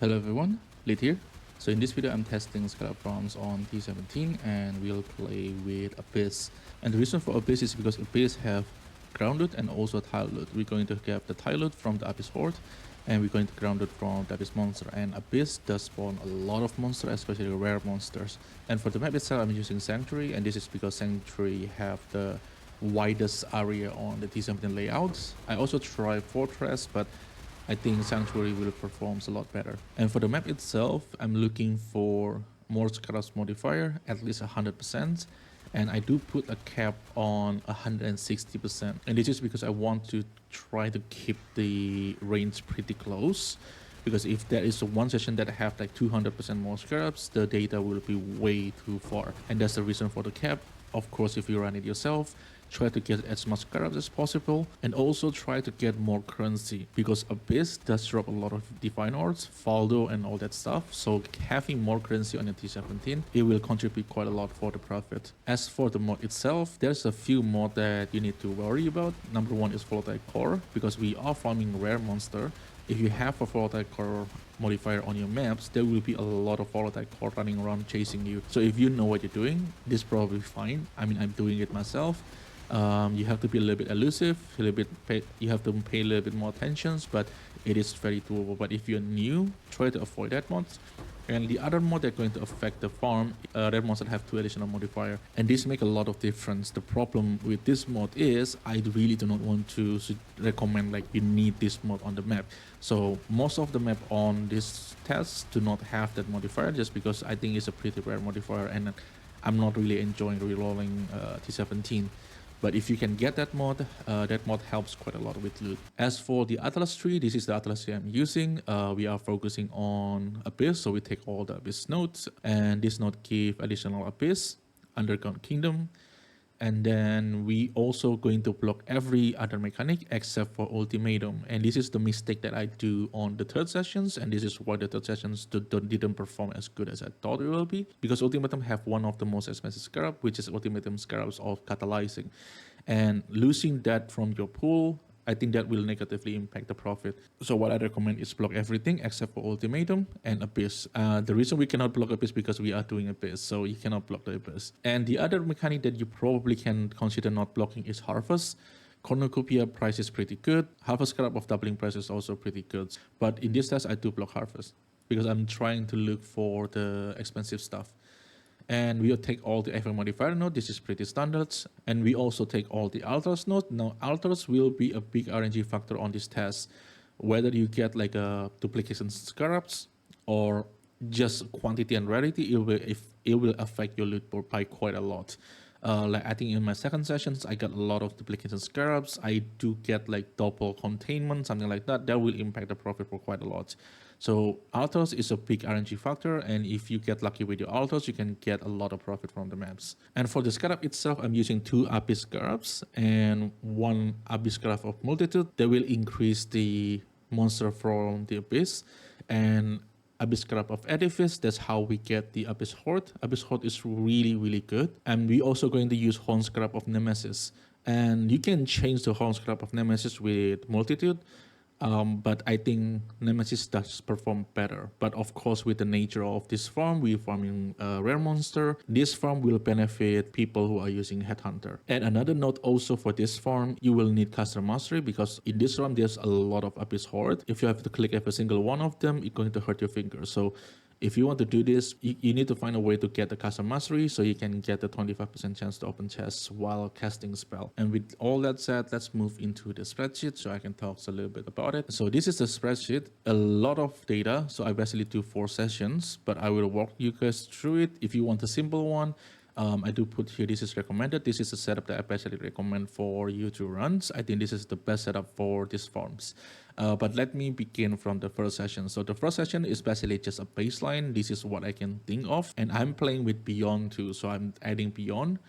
Hello everyone, Lit here. So in this video I'm testing Scarab farms on T17 and we'll play with Abyss. And the reason for Abyss is because Abyss have ground loot and also tile loot. We're going to get the tile loot from the Abyss Horde and we're going to ground loot from the Abyss monster. And Abyss does spawn a lot of monsters, especially rare monsters. And for the map itself I'm using Sanctuary, and this is because Sanctuary have the widest area on the T17 layouts. I also tried Fortress, but I think Sanctuary will perform a lot better. And for the map itself, I'm looking for more Scarab's modifier, at least 100%. And I do put a cap on 160%. And this is because I want to try to keep the range pretty close. Because if there is one session that have like 200% more Scarabs, the data will be way too far. And that's the reason for the cap. Of course, if you run it yourself, try to get as much Scarabs as possible, and also try to get more currency, because Abyss does drop a lot of Divine Orbs, Faldo and all that stuff. So having more currency on your T17, it will contribute quite a lot for the profit. As for the mod itself, there's a few mods that you need to worry about. Number one is Volatile Core, because we are farming rare monster. If you have a Volatile Core modifier on your maps, there will be a lot of Volatile Core running around chasing you. So if you know what you're doing, this is probably fine. I mean, I'm doing it myself. You have to be a little bit elusive, you have to pay a little bit more attention, but it is very doable. But if you're new, try to avoid that mod. And the other mod that's going to affect the farm, rare monsters have 2 additional modifier, and this make a lot of difference. The problem with this mod is I really do not want to recommend like you need this mod on the map. So most of the map on this test do not have that modifier, just because I think it's a pretty rare modifier and I'm not really enjoying rerolling T17. But if you can get that mod helps quite a lot with loot. As for the Atlas tree, this is the Atlas tree I'm using. We are focusing on Abyss, so we take all the Abyss nodes, and this node give additional Abyss, Underground Kingdom, and then we also going to block every other mechanic except for Ultimatum. And this is the mistake that I do on the third sessions, and this is why the third sessions didn't perform as good as I thought it will be, because Ultimatum have one of the most expensive Scarab, which is Ultimatum Scarabs of Catalyzing, and losing that from your pool, I think that will negatively impact the profit. So what I recommend is block everything except for Ultimatum and Abyss. The reason we cannot block Abyss because we are doing Abyss, so you cannot block the Abyss. And the other mechanic that you probably can consider not blocking is Harvest. Cornucopia price is pretty good. Harvest Scarab of doubling price is also pretty good. But in this test, I do block Harvest because I'm trying to look for the expensive stuff. And we'll take all the FA modifier node. This is pretty standard. And we also take all the altars node. Now altars will be a big RNG factor on this test, whether you get like a duplication Scarabs or just quantity and rarity. It will affect your loot board by quite a lot. Like I think in my second sessions I got a lot of duplication Scarabs. I do get like double containment, something like that. That will impact the profit for quite a lot. So altars is a big RNG factor, and if you get lucky with your altars, you can get a lot of profit from the maps. And for the Scarab itself, I'm using 2 Abyss Scarabs and 1 Abyss Scarab of Multitude. That will increase the monster from the Abyss, and Abyss Scarab of Edifice, that's how we get the Abyss Horde. Abyss Horde is really good. And we also going to use Horn Scarab of Nemesis. And you can change the Horn Scarab of Nemesis with Multitude. But I think Nemesis does perform better. But of course, with the nature of this farm, we're farming a rare monster. This farm will benefit people who are using Headhunter. And another note also for this farm, you will need Caster Mastery, because in this farm, there's a lot of Abyss Horde. If you have to click every single one of them, it's going to hurt your fingers. So if you want to do this, you need to find a way to get the Caster Mastery so you can get the 25% chance to open chests while casting spell. And with all that said, let's move into the spreadsheet so I can talk a little bit about it. So this is the spreadsheet, a lot of data. So I basically do 4 sessions, but I will walk you guys through it. If you want a simple one, I do put here, this is recommended. This is a setup that I basically recommend for you to run. I think this is the best setup for these farms. But let me begin from the first session. So the first session is basically just a baseline. This is what I can think of. And I'm playing with Beyond too. So I'm adding Beyond.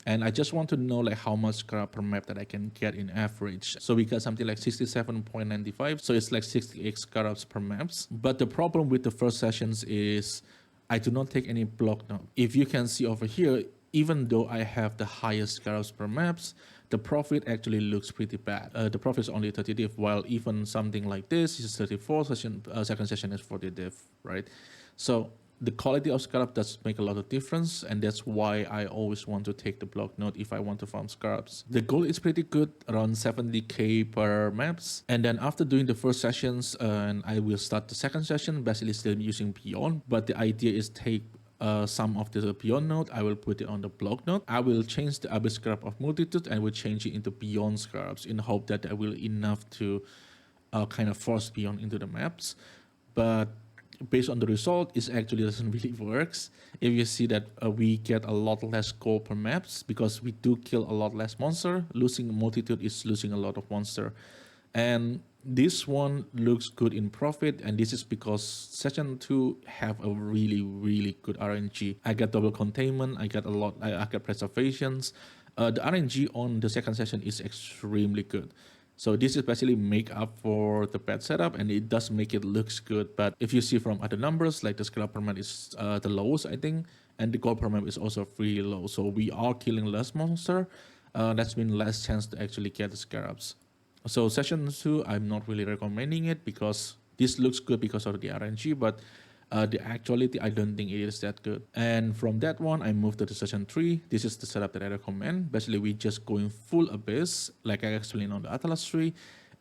And I just want to know like how much Scarab per map that I can get in average. So we got something like 67.95. So it's like 68 Scarabs per maps. But the problem with the first sessions is I do not take any block now. If you can see over here, even though I have the highest Scarabs per maps, the profit actually looks pretty bad. The profit is only 30 diff, while even something like this is 34 session, second session is 40 diff, right? So the quality of Scarab does make a lot of difference, and that's why I always want to take the block node if I want to farm Scarabs. The gold is pretty good, around 70k per maps, and then after doing the first sessions, and I will start the second session, basically still using Peon, but the idea is take some of the Peon node, I will put it on the block node. I will change the Abyss Scarab of Multitude and will change it into Peon Scarabs in hope that I will enough to kind of force Peon into the maps. But based on the result, it actually doesn't really works. If you see that we get a lot less gold per maps because we do kill a lot less monster. Losing Multitude is losing a lot of monster. And this one looks good in profit, and this is because session 2 have a really good RNG. I got double containment, I got a lot, I got preservations. The RNG on the second session is extremely good. So this is basically make up for the bad setup, and it does make it looks good. But if you see from other numbers, like the scrap per map is the lowest, I think, and the gold per map is also really low. So we are killing less monster. That's mean less chance to actually get the scarabs. So session 2, I'm not really recommending it because this looks good because of the RNG, but the actuality, I don't think it is that good. And from that one, I moved to the session 3. This is the setup that I recommend. Basically, we just going full Abyss, like I explained on the Atlas 3.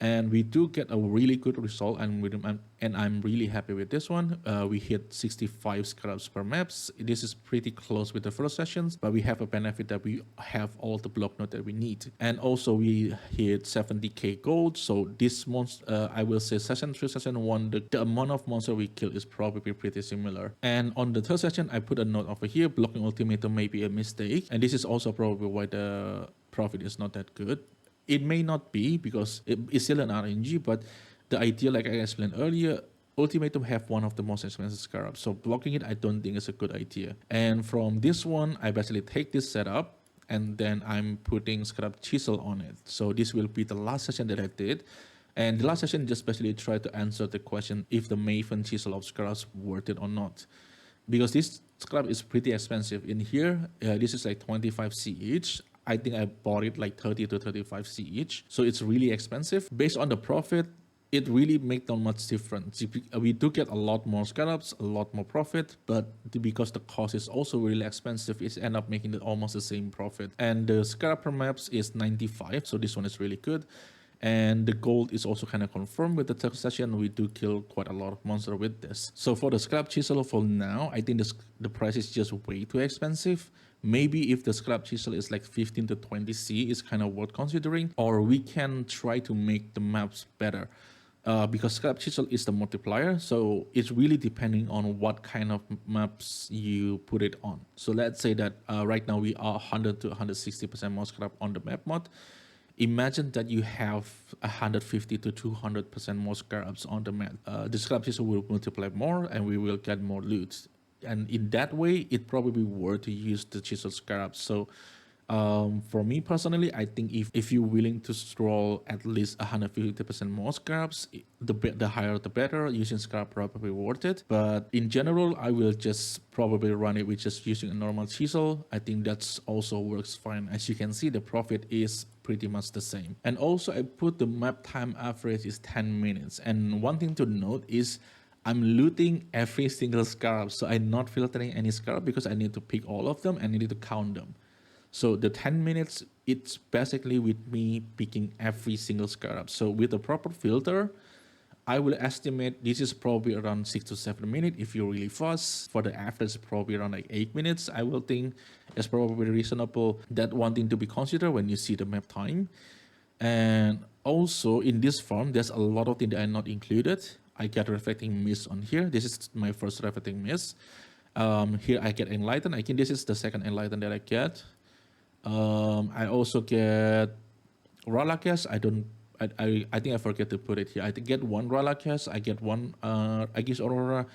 And we do get a really good result, and I'm really happy with this one. We hit 65 scarabs per maps. This is pretty close with the first sessions, but we have a benefit that we have all the block node that we need. And also we hit 70k gold. So this month, I will say session 3, session 1, the amount of monster we kill is probably pretty similar. And on the third session, I put a note over here, blocking ultimatum may be a mistake. And this is also probably why the profit is not that good. It may not be because it's still an RNG, but the idea, like I explained earlier, Ultimatum have one of the most expensive scarabs. So blocking it, I don't think is a good idea. And from this one, I basically take this setup and then I'm putting Scarab Chisel on it. So this will be the last session that I did. And the last session just basically try to answer the question if the Maven Chisel of Scarabs worth it or not. Because this Scarab is pretty expensive. In here, this is like 25C each. I think I bought it like 30 to 35C each. So it's really expensive. Based on the profit, it really makes not much difference. We do get a lot more scarabs, a lot more profit, but because the cost is also really expensive, it ends up making it almost the same profit. And the scarab per maps is 95, so this one is really good. And the gold is also kind of confirmed with the third session. We do kill quite a lot of monster with this. So for the scrap chisel for now, I think the price is just way too expensive. Maybe if the scrap chisel is like 15 to 20C, is kind of worth considering. Or we can try to make the maps better. Because scrap chisel is the multiplier, so it's really depending on what kind of maps you put it on. So let's say that right now we are 100 to 160% more scrap on the map mod. Imagine that you have 150 to 200% more scarabs on the map. The scrap chisel will multiply more and we will get more loot. And in that way, it probably worth to use the chisel scarabs. So for me personally, I think if you're willing to stroll at least 150% more scarabs, the higher the better. Using scarab probably worth it. But in general, I will just probably run it with just using a normal chisel. I think that's also works fine. As you can see, the profit is pretty much the same. And also I put the map time average is 10 minutes. And one thing to note is I'm looting every single scarab. So I'm not filtering any scarab because I need to pick all of them and I need to count them. So the 10 minutes, it's basically with me picking every single scarab. So with a proper filter, I will estimate this is probably around 6 to 7 minutes if you're really fast. For the average, probably around like 8 minutes. I will think it's probably reasonable. That one thing to be considered when you see the map time. And also in this farm, there's a lot of things that are not included. I get reflecting mist on here. This is my first reflecting mist. Here I get enlightened. I think this is the second enlightened that I get. I also get Ralakas. I think I forget to put it here. I get one Ralakas. I get one Aegis Aurora.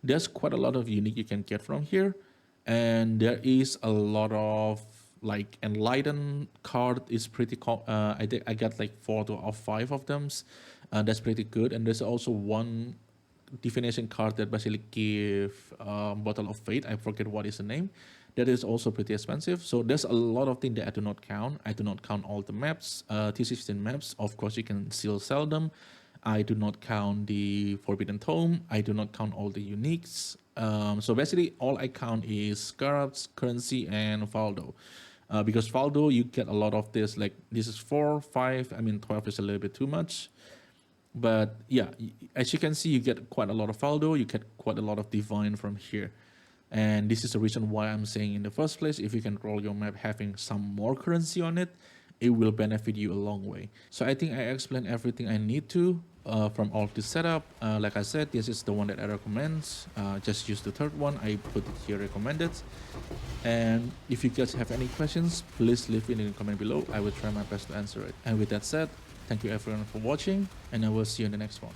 There's quite a lot of unique you can get from here. And there is a lot of like enlightened card is pretty I think I got like 4 to 5 of them. That's pretty good. And there's also one divination card that basically give Bottle of Fate. I forget what is the name. That is also pretty expensive. So there's a lot of things that I do not count. I do not count all the maps, T16 maps. Of course, you can still sell them. I do not count the Forbidden Tome. I do not count all the uniques. So basically, all I count is Scarabs, currency, and Faldo. Because Faldo, you get a lot of this. Like this is 4, 5. I mean, 12 is a little bit too much. But yeah, as you can see, you get quite a lot of Faldo. You get quite a lot of Divine from here. And this is the reason why I'm saying in the first place, if you can roll your map having some more currency on it, it will benefit you a long way. So I think I explained everything I need to from all of this setup. Like I said, this is the one that I recommend. Just use the third one. I put it here recommended. And if you guys have any questions, please leave it in the comment below. I will try my best to answer it. And with that said, thank you everyone for watching, and I will see you in the next one.